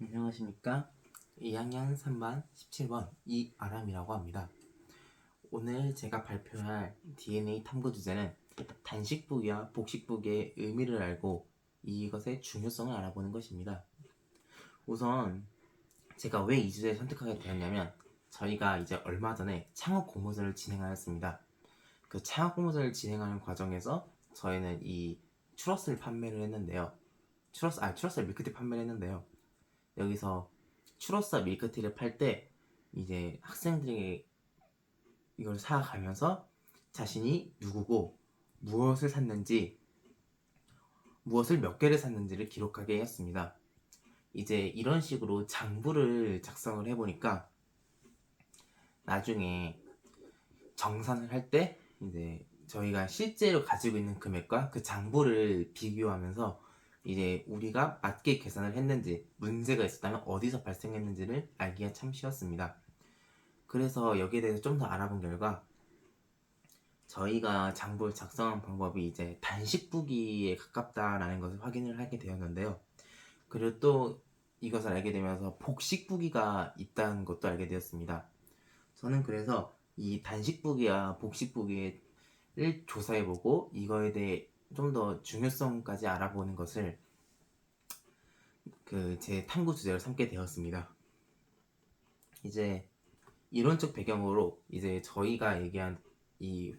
안녕하십니까? 2학년 3반 17번 이아람이라고 합니다. 오늘 제가 발표할 DNA 탐구 주제는 단식부기와 복식부기의 의미를 알고 이것의 중요성을 알아보는 것입니다. 우선 제가 왜 이 주제를 선택하게 되었냐면 저희가 이제 얼마 전에 창업 공모전을 진행하였습니다. 그 창업 공모전을 진행하는 과정에서 저희는 이 추러스를 판매를 했는데요. 추러스 밀크티 판매를 했는데요. 여기서 추러스와 밀크티를 팔 때 이제 학생들이 이걸 사가면서 자신이 누구고 무엇을 샀는지, 무엇을 몇 개를 샀는지를 기록하게 했습니다. 이제 이런 식으로 장부를 작성을 해보니까 나중에 정산을 할 때 이제 저희가 실제로 가지고 있는 금액과 그 장부를 비교하면서 이제 우리가 맞게 계산을 했는지, 문제가 있었다면 어디서 발생했는지를 알기가 참 쉬웠습니다. 그래서 여기에 대해서 좀 더 알아본 결과 저희가 장부를 작성한 방법이 이제 단식부기에 가깝다라는 것을 확인을 하게 되었는데요. 그리고 또 이것을 알게 되면서 복식부기가 있다는 것도 알게 되었습니다. 저는 그래서 이 단식부기와 복식부기를 조사해보고 이거에 대해 좀 더 중요성까지 알아보는 것을 제 탐구 주제로 삼게 되었습니다. 이제 이론적 배경으로 이제 저희가 얘기한 이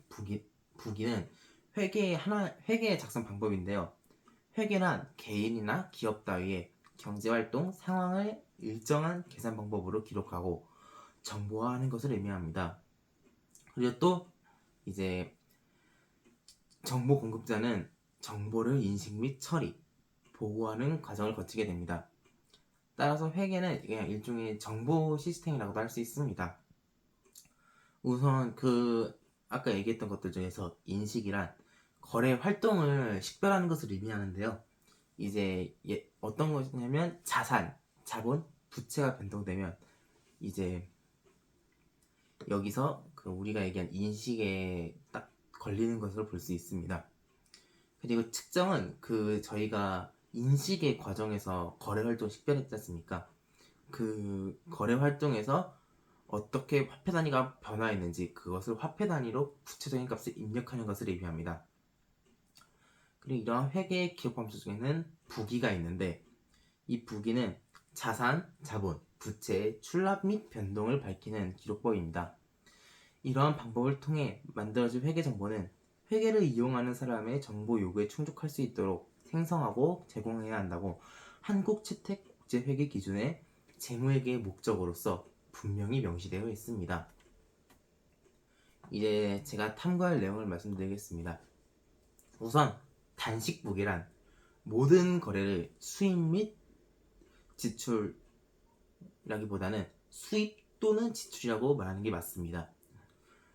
부기는 회계의 작성 방법인데요. 회계란 개인이나 기업 따위의 경제활동 상황을 일정한 계산 방법으로 기록하고 정보화하는 것을 의미합니다. 그리고 또 이제 정보 공급자는 정보를 인식 및 처리, 보고하는 과정을 거치게 됩니다. 따라서 회계는 그냥 일종의 정보 시스템이라고도 할 수 있습니다. 우선 아까 얘기했던 것들 중에서 인식이란 거래 활동을 식별하는 것을 의미하는데요. 이제 어떤 것이냐면 자산, 자본, 부채가 변동되면 이제 여기서 우리가 얘기한 인식에 딱 걸리는 것으로 볼 수 있습니다. 그리고 측정은 저희가 인식의 과정에서 거래 활동 식별했지 않습니까? 그 거래 활동에서 어떻게 화폐 단위가 변화했는지 그것을 화폐 단위로 구체적인 값을 입력하는 것을 의미합니다. 그리고 이러한 회계의 기록 방식 중에는 부기가 있는데 이 부기는 자산, 자본, 부채의 출납 및 변동을 밝히는 기록법입니다. 이러한 방법을 통해 만들어진 회계 정보는 회계를 이용하는 사람의 정보 요구에 충족할 수 있도록 생성하고 제공해야 한다고 한국채택국제회계 기준의 재무회계의 목적으로서 분명히 명시되어 있습니다. 이제 제가 탐구할 내용을 말씀드리겠습니다. 우선 단식부기란 모든 거래를 수입 및 지출이라기보다는 수입 또는 지출이라고 말하는 게 맞습니다.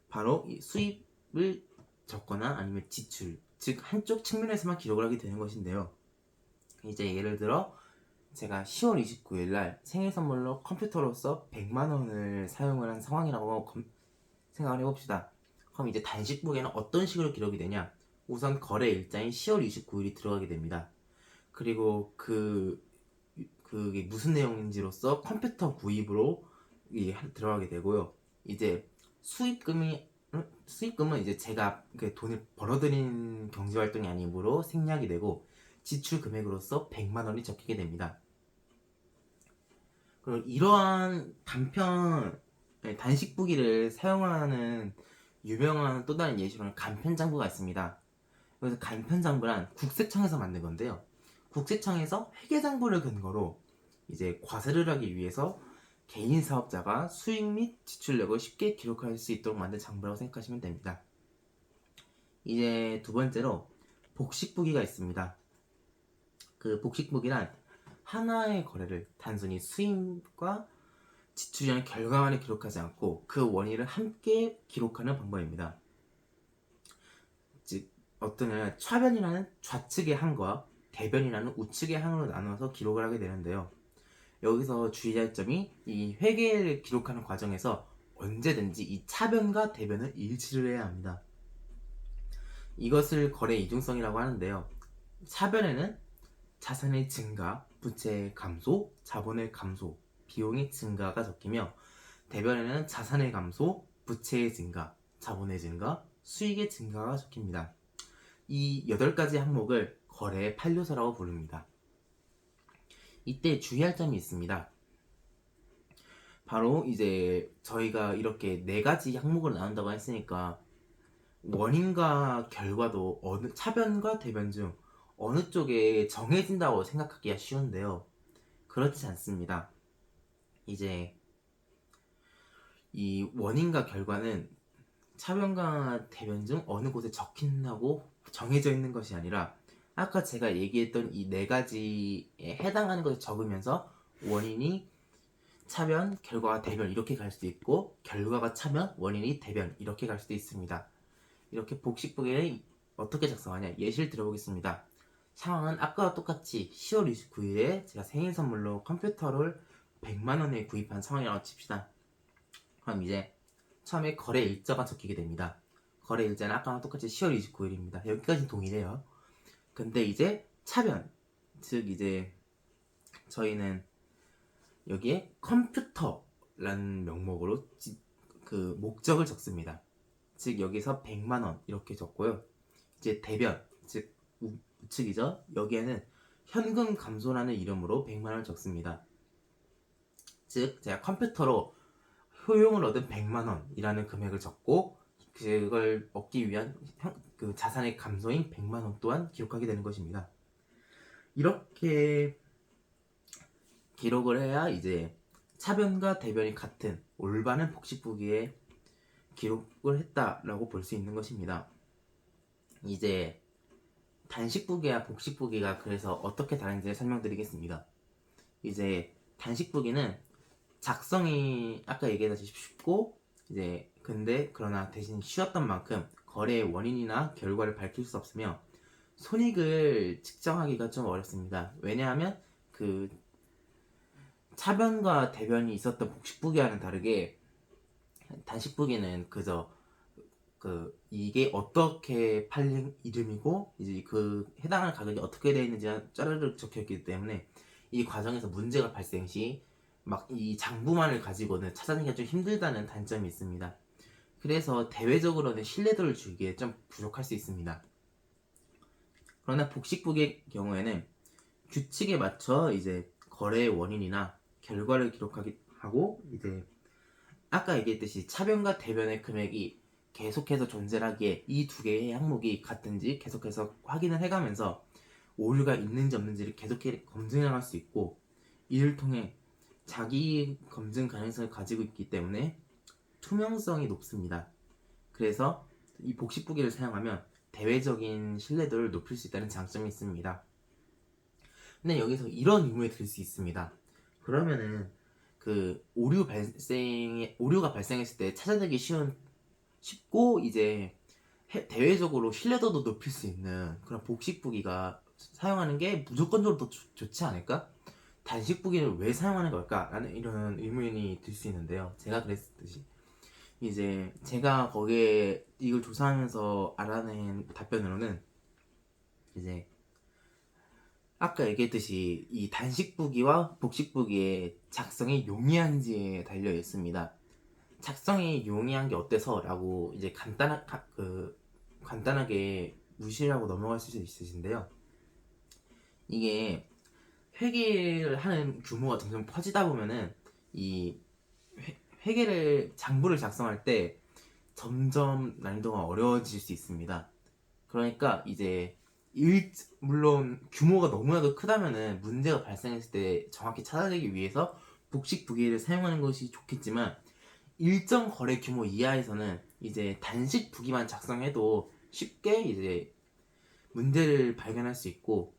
바로 이 수입을 적거나 아니면 지출, 즉 한쪽 측면에서만 기록을 하게 되는 것인데요. 이제 예를 들어 제가 10월 29일 날 생일 선물로 컴퓨터로서 100만 원을 사용을 한 상황이라고 생각을 해봅시다. 그럼 이제 단식부기에는 어떤 식으로 기록이 되냐? 우선 거래 일자인 10월 29일이 들어가게 됩니다. 그리고 그게 무슨 내용인지로서 컴퓨터 구입으로 들어가게 되고요. 이제 수입금은 이제 제가 돈을 벌어들인 경제활동이 아니므로 생략이 되고 지출 금액으로서 100만 원이 적히게 됩니다. 그리고 이러한 단식부기를 사용하는 유명한 또 다른 예시로는 간편장부가 있습니다. 그래서 간편장부란 국세청에서 만든 건데요. 국세청에서 회계장부를 근거로 이제 과세를 하기 위해서 개인 사업자가 수익 및 지출력을 쉽게 기록할 수 있도록 만든 장부라고 생각하시면 됩니다. 이제 두 번째로 복식부기가 있습니다. 그 복식부기란 하나의 거래를 단순히 수입과 지출이라는 결과만을 기록하지 않고 그 원인을 함께 기록하는 방법입니다. 즉 어떤 차변이라는 좌측의 항과 대변이라는 우측의 항으로 나눠서 기록을 하게 되는데요. 여기서 주의할 점이 이 회계를 기록하는 과정에서 언제든지 이 차변과 대변을 일치를 해야 합니다. 이것을 거래 이중성이라고 하는데요. 차변에는 자산의 증가, 부채의 감소, 자본의 감소, 비용의 증가가 적히며 대변에는 자산의 감소, 부채의 증가, 자본의 증가, 수익의 증가가 적힙니다. 이 8가지 항목을 거래의 판료서라고 부릅니다. 이때 주의할 점이 있습니다. 바로 이제 저희가 이렇게 4가지 항목으로 나눈다고 했으니까 원인과 결과도 차변과 대변 중 어느 쪽에 정해진다고 생각하기가 쉬운데요. 그렇지 않습니다. 이제 이 원인과 결과는 차변과 대변 중 어느 곳에 적힌다고 정해져 있는 것이 아니라 아까 제가 얘기했던 이 4가지에 해당하는 것을 적으면서 원인이 차변, 결과가 대변 이렇게 갈 수도 있고 결과가 차변, 원인이 대변 이렇게 갈 수도 있습니다. 이렇게 복식부기를 어떻게 작성하냐 예시를 들어보겠습니다. 상황은 아까와 똑같이 10월 29일에 제가 생일 선물로 컴퓨터를 100만원에 구입한 상황이라고 칩시다. 그럼 이제 처음에 거래 일자가 적히게 됩니다. 거래 일자는 아까와 똑같이 10월 29일입니다. 여기까지 동일해요. 근데 이제 차변, 즉 이제 저희는 여기에 컴퓨터라는 명목으로 그 목적을 적습니다. 즉 여기서 100만원 이렇게 적고요. 이제 대변, 즉 우측이죠. 여기에는 현금 감소라는 이름으로 100만원을 적습니다. 즉 제가 컴퓨터로 효용을 얻은 100만원이라는 금액을 적고 그걸 얻기 위한 그 자산의 감소인 100만원 또한 기록하게 되는 것입니다. 이렇게 기록을 해야 이제 차변과 대변이 같은 올바른 복식부기에 기록을 했다라고 볼 수 있는 것입니다. 이제 단식부기와 복식부기가 그래서 어떻게 다른지 설명드리겠습니다. 이제 단식부기는 작성이 아까 얘기했듯이 쉽고 이제 근데 그러나 대신 쉬웠던 만큼 거래의 원인이나 결과를 밝힐 수 없으며 손익을 측정하기가 좀 어렵습니다. 왜냐하면 그 차변과 대변이 있었던 복식부기와는 다르게 단식부기는 그저 그 이게 어떻게 팔린 이름이고 이제 그 해당하는 가격이 어떻게 되어 있는지가 짜르륵 적혀있기 때문에 이 과정에서 문제가 발생 시 막 이 장부만을 가지고는 찾아내기가 좀 힘들다는 단점이 있습니다. 그래서 대외적으로는 신뢰도를 주기에 좀 부족할 수 있습니다. 그러나 복식부기의 경우에는 규칙에 맞춰 이제 거래의 원인이나 결과를 기록하고 이제 아까 얘기했듯이 차변과 대변의 금액이 계속해서 존재하기에 이 2개의 항목이 같은지 계속해서 확인을 해가면서 오류가 있는지 없는지를 계속해서 검증할 수 있고 이를 통해 자기 검증 가능성을 가지고 있기 때문에 투명성이 높습니다. 그래서 이 복식부기를 사용하면 대외적인 신뢰도를 높일 수 있다는 장점이 있습니다. 근데 여기서 이런 의문이 들 수 있습니다. 그러면은 그 오류가 발생했을 때 찾아내기 쉽고 이제 대외적으로 신뢰도도 높일 수 있는 그런 복식부기가 사용하는 게 무조건적으로 더 좋지 않을까? 단식부기를 왜 사용하는 걸까? 라는 이런 의문이 들 수 있는데요. 제가 그랬듯이 이제 제가 거기에 이걸 조사하면서 알아낸 답변으로는 이제 아까 얘기했듯이 이 단식부기와 복식부기의 작성이 용이한지에 달려 있습니다. 작성이 용이한 게 어때서? 라고 이제 간단하게 무시를 하고 넘어갈 수 있으신데요. 이게 회계를 하는 규모가 점점 커지다 보면은 이 회계를 장부를 작성할 때 점점 난이도가 어려워질 수 있습니다. 그러니까 이제 물론 규모가 너무나도 크다면은 문제가 발생했을 때 정확히 찾아내기 위해서 복식부기를 사용하는 것이 좋겠지만 일정 거래 규모 이하에서는 이제 단식 부기만 작성해도 쉽게 이제 문제를 발견할 수 있고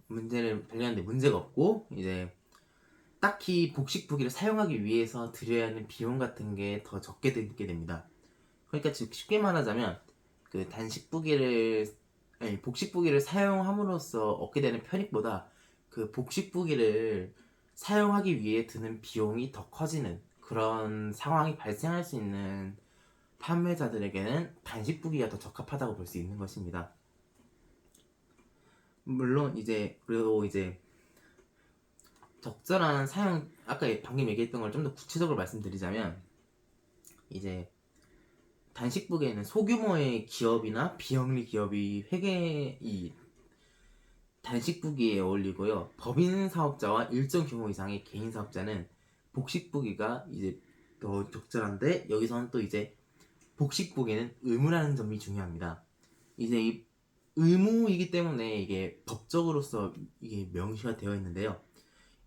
문제를 발견하는데 문제가 없고 이제 딱히 복식부기를 사용하기 위해서 들여야 하는 비용 같은 게 더 적게 들게 됩니다. 그러니까 즉 쉽게 말하자면 그 복식부기를 사용함으로써 얻게 되는 편익보다 그 복식부기를 사용하기 위해 드는 비용이 더 커지는 그런 상황이 발생할 수 있는 판매자들에게는 단식부기가 더 적합하다고 볼 수 있는 것입니다. 물론 이제 그리고 이제 적절한 사용, 아까 방금 얘기했던 걸 좀 더 구체적으로 말씀드리자면, 이제 단식북에는 소규모의 기업이나 비영리 기업이 이 단식부기에 어울리고요. 법인 사업자와 일정 규모 이상의 개인 사업자는 복식부기가 이제 더 적절한데, 여기서는 또 이제 복식부기는 의무라는 점이 중요합니다. 이제 이 의무이기 때문에 이게 법적으로서 이게 명시가 되어 있는데요.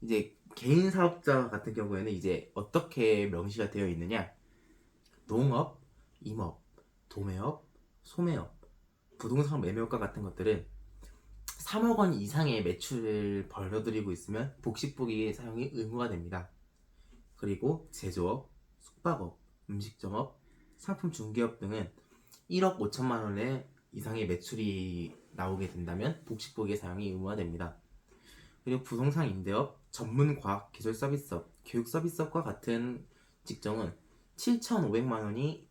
이제 개인 사업자 같은 경우에는 이제 어떻게 명시가 되어 있느냐? 농업, 임업, 도매업, 소매업, 부동산 매매업과 같은 것들은 3억 원 이상의 매출을 벌어들이고 있으면 복식부기 사용이 의무가 됩니다. 그리고 제조업, 숙박업, 음식점업, 상품 중개업 등은 1억 5천만 원의 이상의 매출이 나오게 된다면 복식부기 사용이 의무가 됩니다. 그리고 부동산 임대업, 전문 과학 기술 서비스업, 교육 서비스업과 같은 직종은 7,500만 원이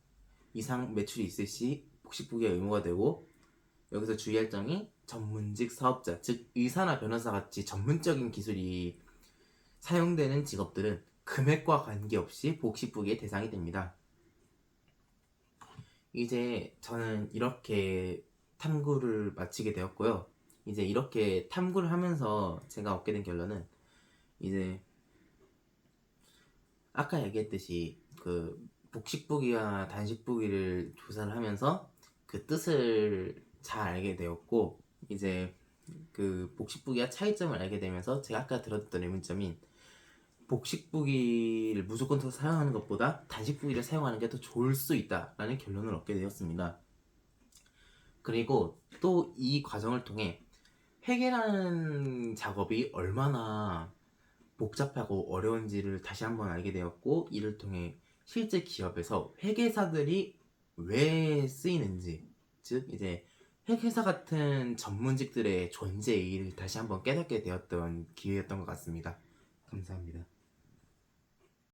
이상 매출이 있을 시 복식부기가 의무가 되고, 여기서 주의할 점이 전문직 사업자, 즉 의사나 변호사 같이 전문적인 기술이 사용되는 직업들은 금액과 관계없이 복식부기의 대상이 됩니다. 이제 저는 이렇게 탐구를 마치게 되었고요. 이제 이렇게 탐구를 하면서 제가 얻게 된 결론은, 이제 아까 얘기했듯이 그 복식부기와 단식부기를 조사를 하면서 그 뜻을 잘 알게 되었고, 이제 그 복식부기와 차이점을 알게 되면서 제가 아까 들었던 의문점인 복식부기를 무조건 더 사용하는 것보다 단식부기를 사용하는 게 더 좋을 수 있다라는 결론을 얻게 되었습니다. 그리고 또 이 과정을 통해 회계라는 작업이 얼마나 복잡하고 어려운지를 다시 한번 알게 되었고, 이를 통해 실제 기업에서 회계사들이 왜 쓰이는지, 즉 이제 회계사 같은 전문직들의 존재를 다시 한번 깨닫게 되었던 기회였던 것 같습니다. 감사합니다.